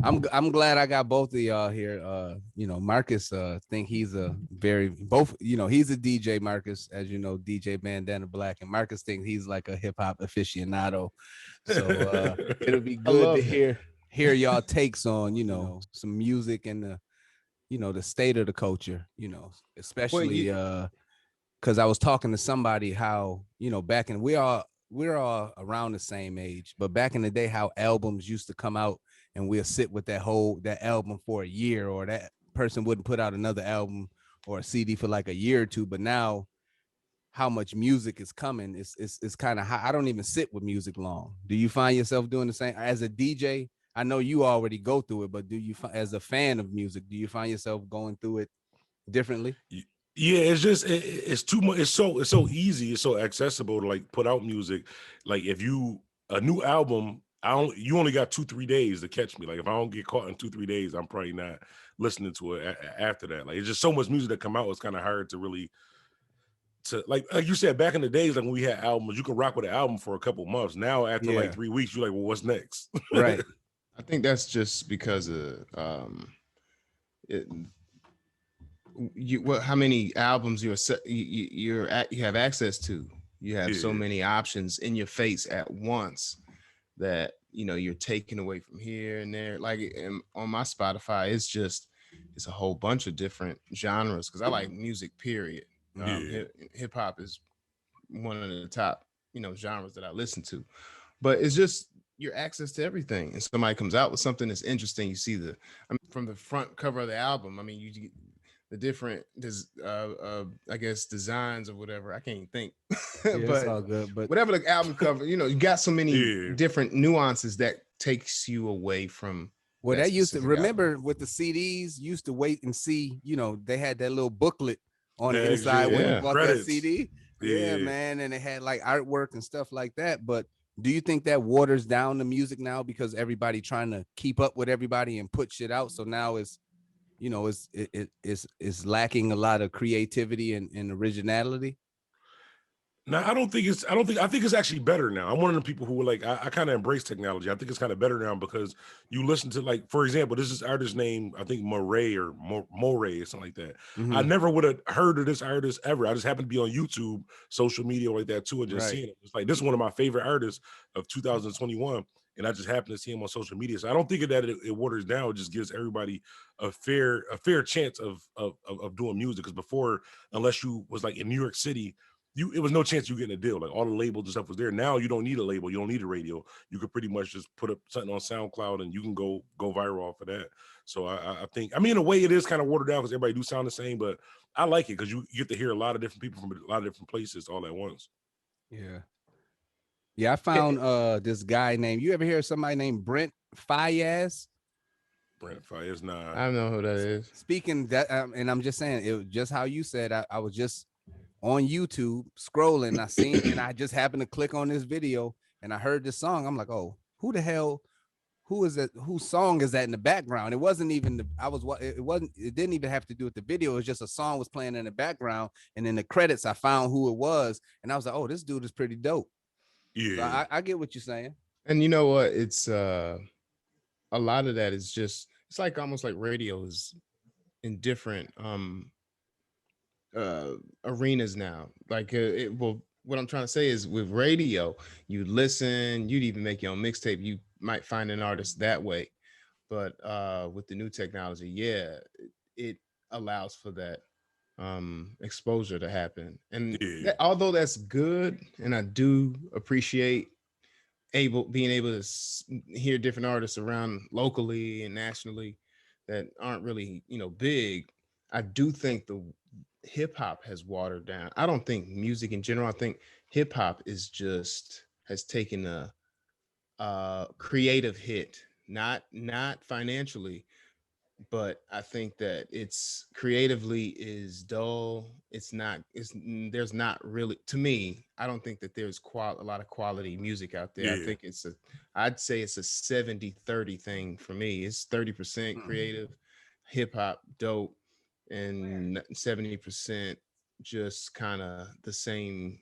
I'm glad I got both of y'all here. You know, Marcus think he's a very both, you know, he's a DJ, Marcus, as you know, DJ Bandana Black, and Marcus thinks he's like a hip hop aficionado. So it'll be I good to love that. hear y'all takes on, you know, some music and the, you know, the state of the culture, you know, Well, especially you, because I was talking to somebody how, you know, back in we're all around the same age, but back in the day, how albums used to come out and we'll sit with that album for a year, or that person wouldn't put out another album or a CD for like a year or two. But now how much music is coming, it's kind of high. I don't even sit with music long. Do you find yourself doing the same as a DJ? I know you already go through it, but do you, as a fan of music, do you find yourself going through it differently? Yeah, it's just it's too much. It's so easy. It's so accessible to like put out music. Like if you a new album, you only got 2-3 days to catch me. Like if I don't get caught in 2-3 days, I'm probably not listening to it after that. Like it's just so much music that come out. It's kind of hard to really to like you said back in the days, like when we had albums, you could rock with an album for a couple months. Now after like Yeah, 3 weeks, you're like, well, what's next? right. I think that's just because of it, how many albums you have access to. You have so Yeah, many options in your face at once that you're taking away from here and there. Like on my Spotify, it's a whole bunch of different genres because I like music. Period. yeah. Hip hop is one of the top genres that I listen to, but it's just your access to everything. And somebody comes out with something that's interesting. You see from the front cover of the album. I mean, you get the different I guess designs or whatever. I can't even think, Yeah, it's but all good. But whatever the album cover, you got so many Yeah. different nuances that takes you away from well, that that used to, specific album. remember with the CDs, used to wait and see, you know, they had that little booklet on the Tags, inside when you yeah, Yeah. bought that credits. CD. Yeah, Yeah. man. And it had like artwork and stuff like that. But do you think that waters down the music now because everybody trying to keep up with everybody and put shit out? So now it's, you know, it's lacking a lot of creativity and originality. Now I think it's actually better now. I'm one of the people who were like I kind of embrace technology. I think it's kind of better now because you listen to like for example, this is artist name I think Moray or Moray or something like that. I Mm-hmm. never would have heard of this artist ever. I just happened to be on YouTube, social media like that too, and just Right. seeing it. It's like this is one of my favorite artists of 2021, and I just happened to see him on social media. So I don't think that it waters down. It just gives everybody a fair chance of doing music because before, unless you was like in New York City it was no chance you getting a deal. Like all the labels and stuff was there. Now you don't need a label. You don't need a radio. You could pretty much just put up something on SoundCloud and you can go viral off of that. So I think, I mean, in a way it is kind of watered down because everybody do sound the same, but I like it because you get to hear a lot of different people from a lot of different places all at once. Yeah. Yeah. I Eh, found this guy named, you ever hear of somebody named Brent Fayez? Brent Fires, nah. I don't know who that is. Speaking that, and I'm just saying, it was just how you said. I was just on YouTube scrolling. I seen, and I just happened to click on this video, and I heard this song. I'm like, oh, who the hell? Who is that? Whose song is that in the background? It wasn't even the. I was. It wasn't. It didn't even have to do with the video. It was just a song was playing in the background, and in the credits, I found who it was, and I was like, oh, this dude is pretty dope. So Yeah. I get what you're saying. And you know what? It's a lot of that is just it's like almost like radio is in different uh arenas now. Like what I'm trying to say is with radio, you listen, you'd even make your own mixtape. You might find an artist that way. But with the new technology, yeah, it allows for that exposure to happen. And Yeah. although that's good, and I do appreciate being able to hear different artists around locally and nationally that aren't really big. I do think the hip hop has watered down. I don't think music in general. I think hip hop is just has taken a creative hit, not financially, but I think that it's creatively is dull. It's not. There's not really to me. I don't think that there's a lot of quality music out there. I Yeah. think I'd say it's a 70-30 thing for me. It's 30% Hmm. creative, hip hop, dope, and 70% just kind of the same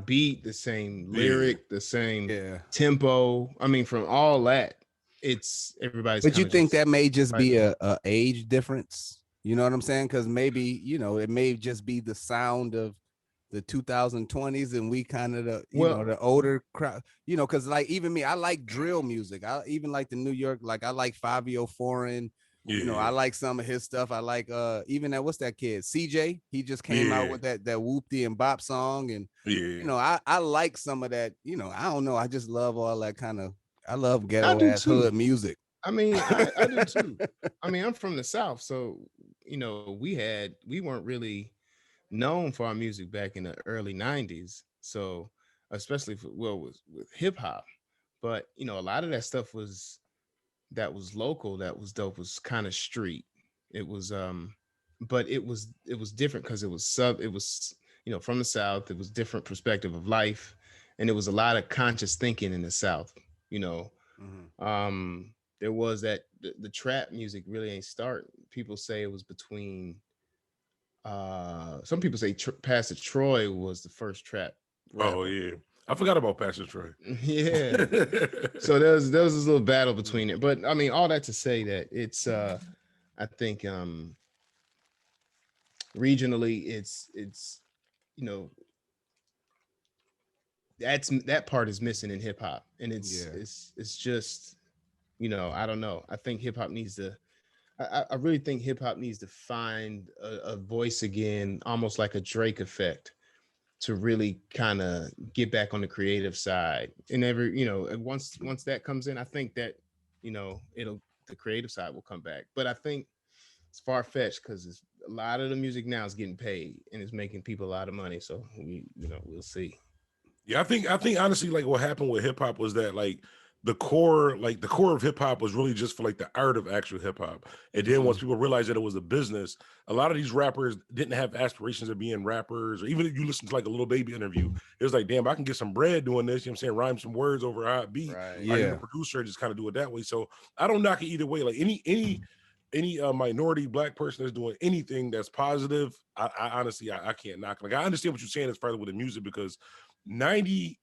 beat, the same Yeah. lyric, the same Yeah. tempo. I mean, from all that. it's everybody's. But you think that may just be fighting. a age difference? You know what I'm saying? Because maybe, it may just be the sound of the 2020s, and we kind of the older crowd. Because like even me, I like drill music. I even like the New York. Like I like Fabio Foreign. Yeah. I like some of his stuff. I like even that, what's that kid? CJ. He just came out with that Whoop-Dee and Bop song, and I like some of that. I don't know. I just love all that kind of. I love ghetto ass hood music. I mean, I do too. I mean, I'm from the South, so we weren't really known for our music back in the early '90s. So especially with hip hop, but a lot of that stuff that was local, that was dope, was kind of street. It was but it was different because it was from the South. It was different perspective of life, and it was a lot of conscious thinking in the South. You know, there was that the trap music really ain't start. People say it was between some people say Pastor Troy was the first trap rapper. Oh yeah, I forgot about Pastor Troy. Yeah. So there was this little battle between it, but I mean, all that to say that it's I think regionally it's you know that part is missing in hip hop, and it's just I don't know. I think hip hop needs to. I really think hip hop needs to find a voice again, almost like a Drake effect, to really kind of get back on the creative side. And once that comes in, I think that the creative side will come back. But I think it's far fetched because a lot of the music now is getting paid and it's making people a lot of money. So we'll see. Yeah, I think honestly, like what happened with hip hop was that like the core of hip hop was really just for like the art of actual hip hop. And then once people realized that it was a business, a lot of these rappers didn't have aspirations of being rappers. Or even if you listen to like a Lil Baby interview, it was like, damn, I can get some bread doing this. You know what I'm saying? Rhyme some words over a hot beat. Right. Yeah. Or even a producer just kind of do it that way. So I don't knock it either way. Like any minority Black person that's doing anything that's positive, I honestly I can't knock it. Like I understand what you're saying as far as with the music, because 99%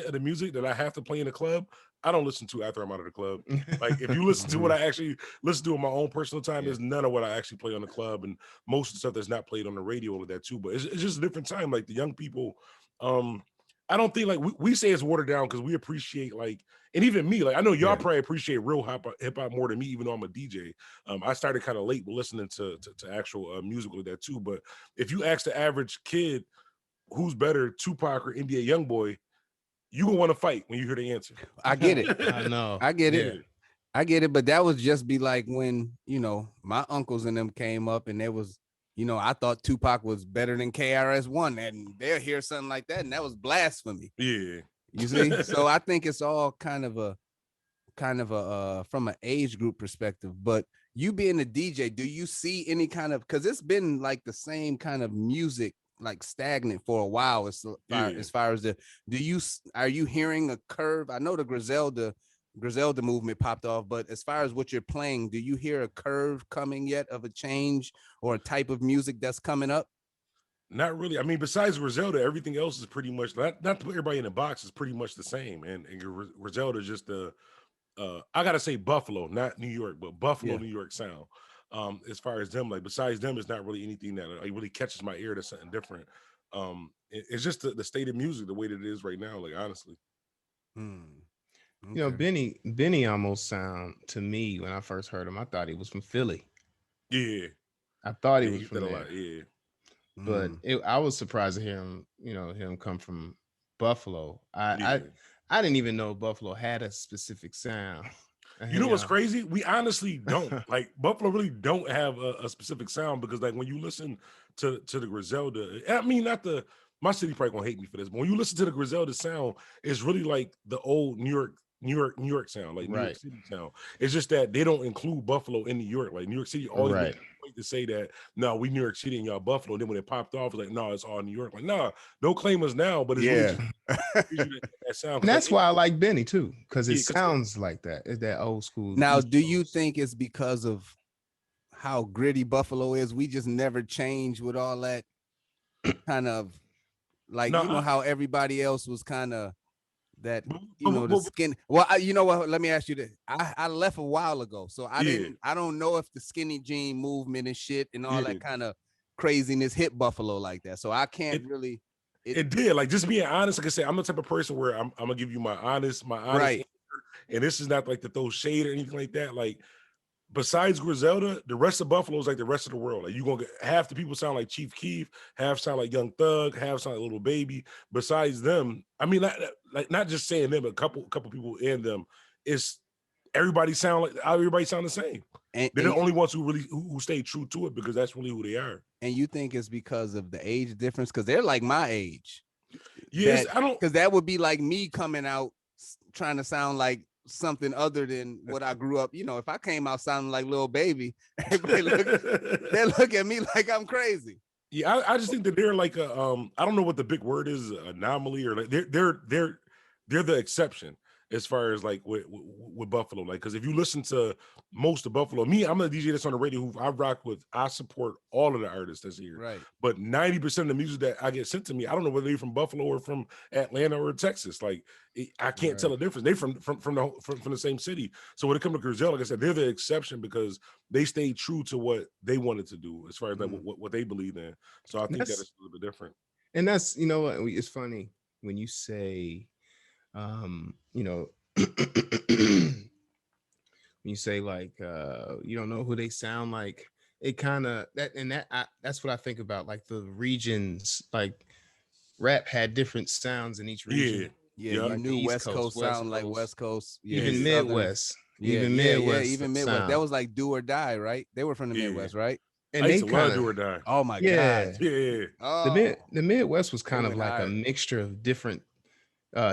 of the music that I have to play in the club, I don't listen to after I'm out of the club. Like if you listen to what I actually listen to in my own personal time, there's none of what I actually play on the club, and most of the stuff that's not played on the radio, all of that too. But it's just a different time. Like the young people, I don't think like we say it's watered down because we appreciate like, and even me, like I know y'all probably appreciate real hip hop more than me, even though I'm a DJ. I started kind of late with listening to actual music like that too. But if you ask the average kid who's better, Tupac or NBA Youngboy, you gonna want to fight when you hear the answer. I get it. I know. I get it. I get it. But that would just be like when, my uncles and them came up and there was, I thought Tupac was better than KRS-One, and they'll hear something like that, and that was blasphemy. Yeah. You see? So I think it's all kind of a from an age group perspective. But you being a DJ, do you see any kind of, because it's been like the same kind of music, like stagnant for a while as far as are you hearing a curve? I know the Griselda movement popped off, but as far as what you're playing, do you hear a curve coming yet of a change or a type of music that's coming up? Not really. I mean, besides Griselda, everything else is pretty much not to put everybody in a box, is pretty much the same. And Griselda is just the I gotta say Buffalo, not New York, but Buffalo, New York sound. As far as them, like besides them, it's not really anything that like really catches my ear. That's something different. It's just the state of music, the way that it is right now. Like honestly, Okay. Benny almost sound to me when I first heard him. I thought he was from Philly. Yeah, I thought he was from there. A lot. Yeah, but I was surprised to hear him. Him come from Buffalo. I didn't even know Buffalo had a specific sound. You know what's crazy? We honestly don't. Like Buffalo really don't have a specific sound, because like when you listen to the Griselda, I mean my city probably gonna hate me for this, but when you listen to the Griselda sound, it's really like the old New York sound, like New York City sound. It's just that they don't include Buffalo in New York. Like New York City always made a point to say that no, we New York City and y'all Buffalo. And then when it popped off, it's like no, it's all New York. Like no, no claim us now, but it's really just that sound. And that's why I like Benny too, because it sounds like that. It's that old school. Now, do you think it's because of how gritty Buffalo is? We just never change with all that kind of like, how everybody else was kind of, that But- you know the but- skin. Well, you know what? Let me ask you this. I left a while ago, so Yeah. I don't know if the skinny jean movement and shit and all Yeah. that kind of craziness hit Buffalo like that. So I can't really. It did. Like, just being honest, like I said, I'm the type of person where I'm gonna give you my honest Right. answer, and this is not like to throw shade or anything like that. Like, besides Griselda, the rest of Buffalo is like the rest of the world. Like, you gonna get half the people sound like Chief Keef, half sound like Young Thug, half sound like Little Baby. Besides them, I mean, not just saying them, but a couple people in them. It's everybody sound the same. And, They're and the you, only ones who really who stay true to it because that's really who they are. and you think it's because of the age difference? Because they're like my age. Yes, I don't. Because that would be like me coming out trying to sound like something other than what I grew up. You know, if I came out sounding like Lil Baby, they look at me like I'm crazy. Yeah, I just think that they're like a I don't know what the big word is, anomaly, or like they're the exception as far as like with Buffalo. Like, because if you listen to most of Buffalo, I'm a DJ that's on the radio who I rock with. I support all of the artists that's here. Right. But 90% of the music that I get sent to me, I don't know whether they're from Buffalo or from Atlanta or Texas. Like, I can't tell the difference. They from the same city. So when it comes to Griselda, like I said, they're the exception because they stayed true to what they wanted to do as far as like what they believe in. So I think that is a little bit different. And that's, you know, it's funny when you say, you know, when you say like, you don't know who they sound like, it kind of that's what I think about. Like the regions, like rap had different sounds in each region. Yeah, you knew West Coast sound like West Coast. Yeah, even Midwest. Even Midwest. Sound. That was like Do or Die, right? They were from the Midwest, right? And I they used to love Do or Die. Oh my God. Yeah. Oh, the Midwest was kind of like hard. a mixture of different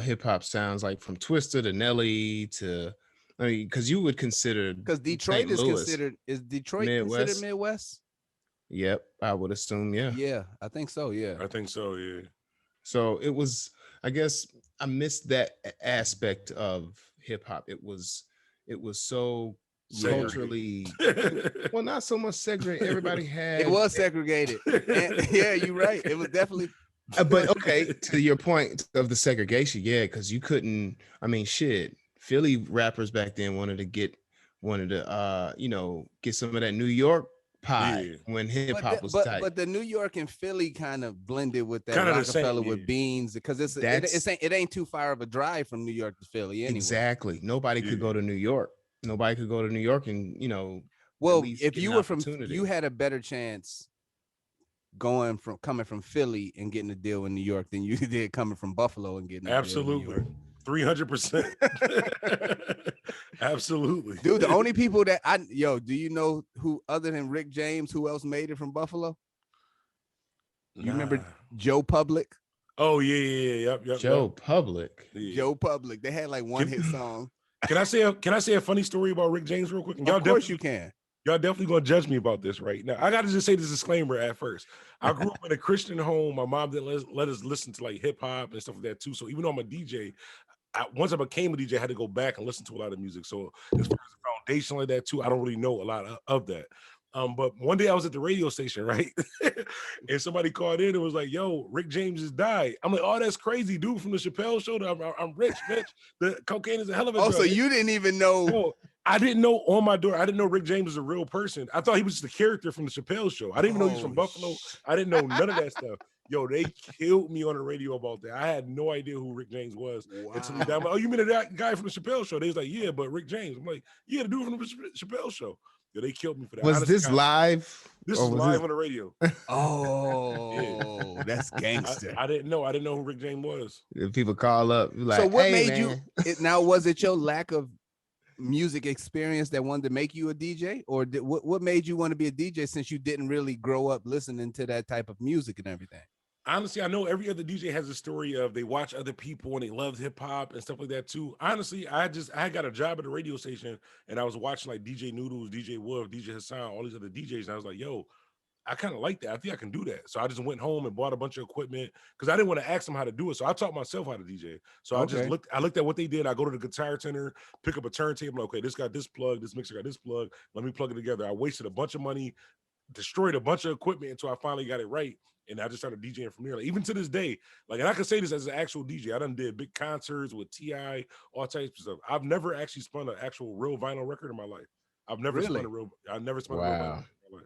hip hop sounds, like from Twister to Nelly to, I mean, because you would consider, because Detroit is considered considered Midwest? Yep, I would assume. Yeah, I think so. Yeah, I think so. Yeah. So it was, I guess I missed that aspect of hip hop. It was so culturally, well, not so much segregated. Everybody had, it was segregated. And, yeah, you're right. It was definitely. But okay, to your point of the segregation, yeah, because you couldn't. I mean, shit, Philly rappers back then wanted to get some of that New York pie when hip hop was tight. But the New York and Philly kind of blended with that Kinda Rockefeller same, with beans, because it ain't too far of a drive from New York to Philly anyway. Exactly. Nobody could go to New York. Nobody could go to New York and well, if you were you had a better chance coming from Philly and getting a deal in New York than you did coming from Buffalo and getting a deal in New York. 300%. Absolutely. Dude, the only people that do you know who other than Rick James, who else made it from Buffalo? You remember Joe Public? Oh yeah. Yep. Joe Public. Yeah. Joe Public. They had like one hit song. Can I say a funny story about Rick James real quick? And of course you can. Y'all definitely gonna judge me about this right now. I gotta just say this disclaimer at first. I grew up in a Christian home. My mom didn't let us listen to like hip hop and stuff like that too. So even though I'm a DJ, once I became a DJ, I had to go back and listen to a lot of music. So as far as the foundation like that too, I don't really know a lot of that. But one day I was at the radio station, right? And somebody called in and was like, yo, Rick James just died. I'm like, oh, that's crazy, dude, from the Chappelle show. I'm rich, bitch. The cocaine is a hell of a drug. So you didn't even know. No, I didn't know on my door. I didn't know Rick James was a real person. I thought he was just a character from the Chappelle show. I didn't even know he's from Buffalo. I didn't know none of that stuff. Yo, they killed me on the radio about that. I had no idea who Rick James was. Wow. Until I'm like, oh, you mean that guy from the Chappelle show? They was like, yeah, but Rick James. I'm like, yeah, the dude from the Chappelle show. Yo, they killed me for that. Was this live? This is live on the radio. Oh, that's gangster. I didn't know. I didn't know who Rick James was. People call up. Like, so what hey, made man. you? Now, was it your lack of music experience that wanted to make you a DJ, or what made you want to be a DJ since you didn't really grow up listening to that type of music and everything? Honestly, I know every other DJ has a story of they watch other people and they love hip hop and stuff like that too. Honestly, I got a job at a radio station and I was watching like DJ Noodles, DJ Wolf, DJ Hassan, all these other DJs. And I was like, yo, I kind of like that. I think I can do that. So I just went home and bought a bunch of equipment because I didn't want to ask them how to do it. So I taught myself how to DJ. So I just looked at what they did. I go to the Guitar Center, pick up a turntable. Okay, this got this plug, this mixer got this plug. Let me plug it together. I wasted a bunch of money destroyed a bunch of equipment until I finally got it right. And I just started DJing from there. Like, even to this day, like, and I can say this as an actual DJ. I done did big concerts with T.I., all types of stuff. I've never actually spun an actual real vinyl record in my life. I've never Really? spun a real a real vinyl in my life.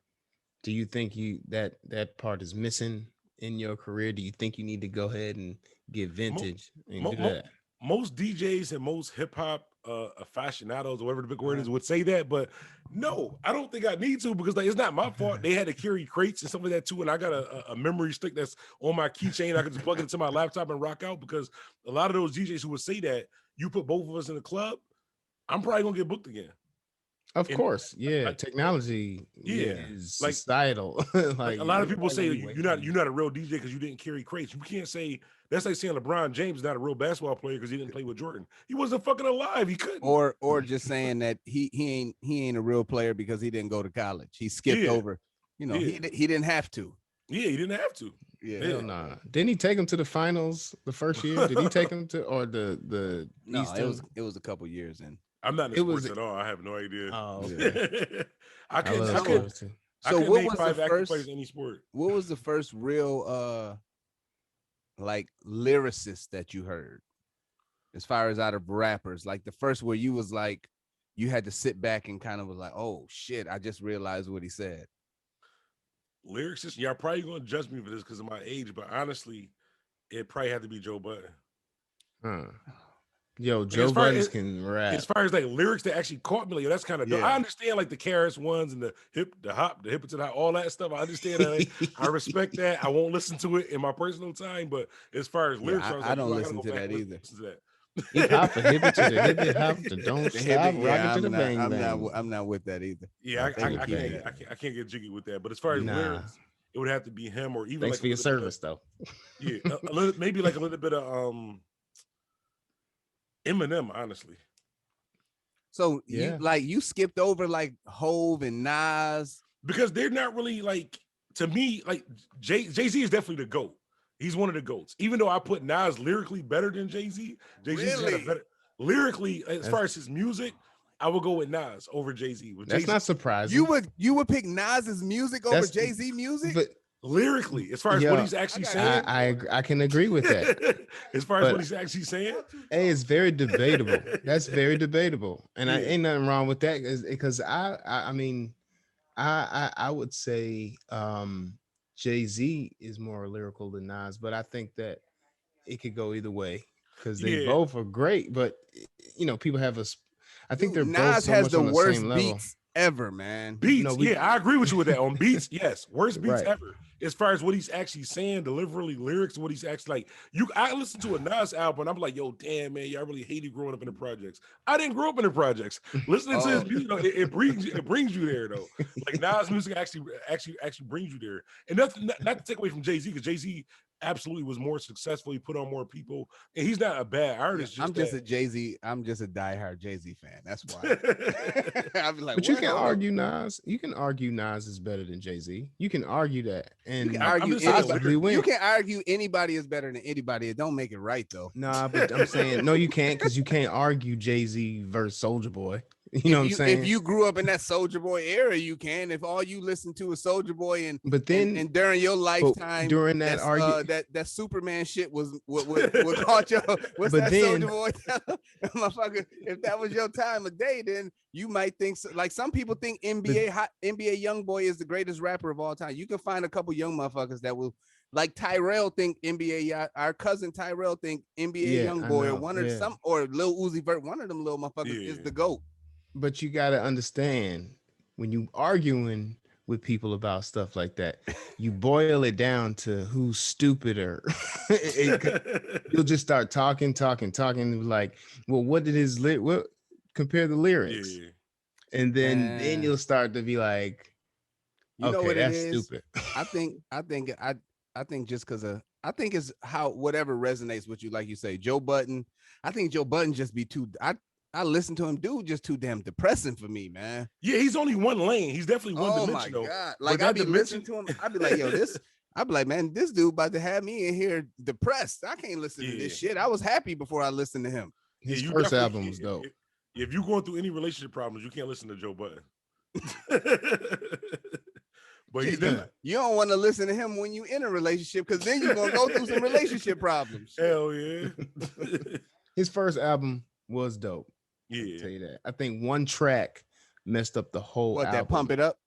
Do you think that part is missing in your career? Do you think you need to go ahead and get vintage and do that? Most DJs and most hip hop aficionados, or whatever the big word is, would say that, but no, I don't think I need to, because like, it's not my fault. They had to carry crates and stuff like that too, and I got a memory stick that's on my keychain. I can just plug it into my laptop and rock out, because a lot of those DJs who would say that, you put both of us in the club, I'm probably gonna get booked again. Of course, yeah. Technology is societal. Like a lot of people say you're not a real DJ because you didn't carry crates. You can't say that's like saying LeBron James is not a real basketball player because he didn't play with Jordan. He wasn't fucking alive. He couldn't. Or just saying that he ain't a real player because he didn't go to college. He skipped over. You know, he didn't have to. Yeah, he didn't have to. Yeah, hell nah. Didn't he take him to the finals the first year? Did he take him to the No, Eastern? it was a couple years in. I'm not in sports at all. I have no idea. Oh, okay. I couldn't. So what was the first players in any sport? What was the first real like lyricist that you heard, as far as out of rappers? Like the first where you was like, you had to sit back and kind of was like, oh shit, I just realized what he said. Lyricist, y'all probably gonna judge me for this because of my age, but honestly, it probably had to be Joe Budden. Yo, Joe Budden can rap. As far as like lyrics that actually caught me, like, that's kind of I understand like the KRS ones and the hip to the hop to the hop, all that stuff. I understand that. I respect that. I won't listen to it in my personal time, but as far as lyrics, I don't listen to that either. Hip hop, the hip to the hip hop, the don't stop, rocket to the bang bang. I'm not with that either. Yeah, I can't get jiggy with that. But as far as lyrics, it would have to be him, or even thanks like for your service though. Yeah, maybe like a little bit of Eminem, honestly. So you skipped over like Hove and Nas because they're not really like, to me, like Jay-Z is definitely the GOAT. He's one of the GOATs. Even though I put Nas lyrically better than Jay-Z, Jay-Z's got a better lyrically as far as his music. I would go with Nas over Jay-Z. That's not surprising. You would pick Nas's music over Jay-Z music? But lyrically, as far as what he's actually saying, I can agree with that. As far as what he's actually saying, hey, it's very debatable. That's very debatable, and I ain't nothing wrong with that, because I mean, I would say Jay-Z is more lyrical than Nas, but I think that it could go either way because they both are great. But you know, people have I think they're both Nas so has much the on the worst same beats level. Ever, man. Beats, I agree with you with that. On beats, yes, worst beats ever. As far as what he's actually saying, deliberately lyrics, what he's actually like. I listen to a Nas album and I'm like, yo, damn man, y'all really hated growing up in the projects. I didn't grow up in the projects. Listening to his music, it brings you there though. Like Nas music actually brings you there. And not to take away from Jay-Z, because Jay-Z absolutely was more successful. He put on more people, and he's not a bad artist. I'm just a diehard Jay-Z fan. That's why. I'd be like, but you can argue Nas. You can argue Nas is better than Jay-Z. You can argue that, and you can argue anybody is better than anybody. It don't make it right though. Nah, but I'm saying no, you can't, because you can't argue Jay-Z versus Soulja Boy. You know what I'm saying? If you grew up in that Soulja Boy era, you can. If all you listen to is Soulja Boy, and during your lifetime, during that argument, that Superman shit was what caught your Soulja Boy, motherfucker. If that was your time of day, then you might think like some people think NBA YoungBoy is the greatest rapper of all time. You can find a couple young motherfuckers that will. Like Tyrell think NBA, our cousin Tyrell think NBA YoungBoy or Lil Uzi Vert, one of them little motherfuckers is the GOAT. But you got to understand, when you arguing with people about stuff like that, you boil it down to who's stupider. You'll just start talking, like, well, what did what compare the lyrics? Yeah. And then you'll start to be like, you know what that's it is? stupid. I think just because I think it's how whatever resonates with you, like you say, Joe Budden. I think Joe Budden just be too. I listen to him, dude, just too damn depressing for me, man. Yeah, he's only one lane. He's definitely one dimensional. Oh my God. Like I'd be listening to him. I'd be like, yo, I'd be like, man, this dude about to have me in here depressed. I can't listen to this shit. I was happy before I listened to him. His first album was dope. If you're going through any relationship problems, you can't listen to Joe Budden. But Shit, he did. you don't want to listen to him when you in a relationship because then you're gonna go through some relationship problems. Hell yeah. His first album was dope. I'll Yeah. tell you that. I think one track messed up the whole What, album. that Pump It Up?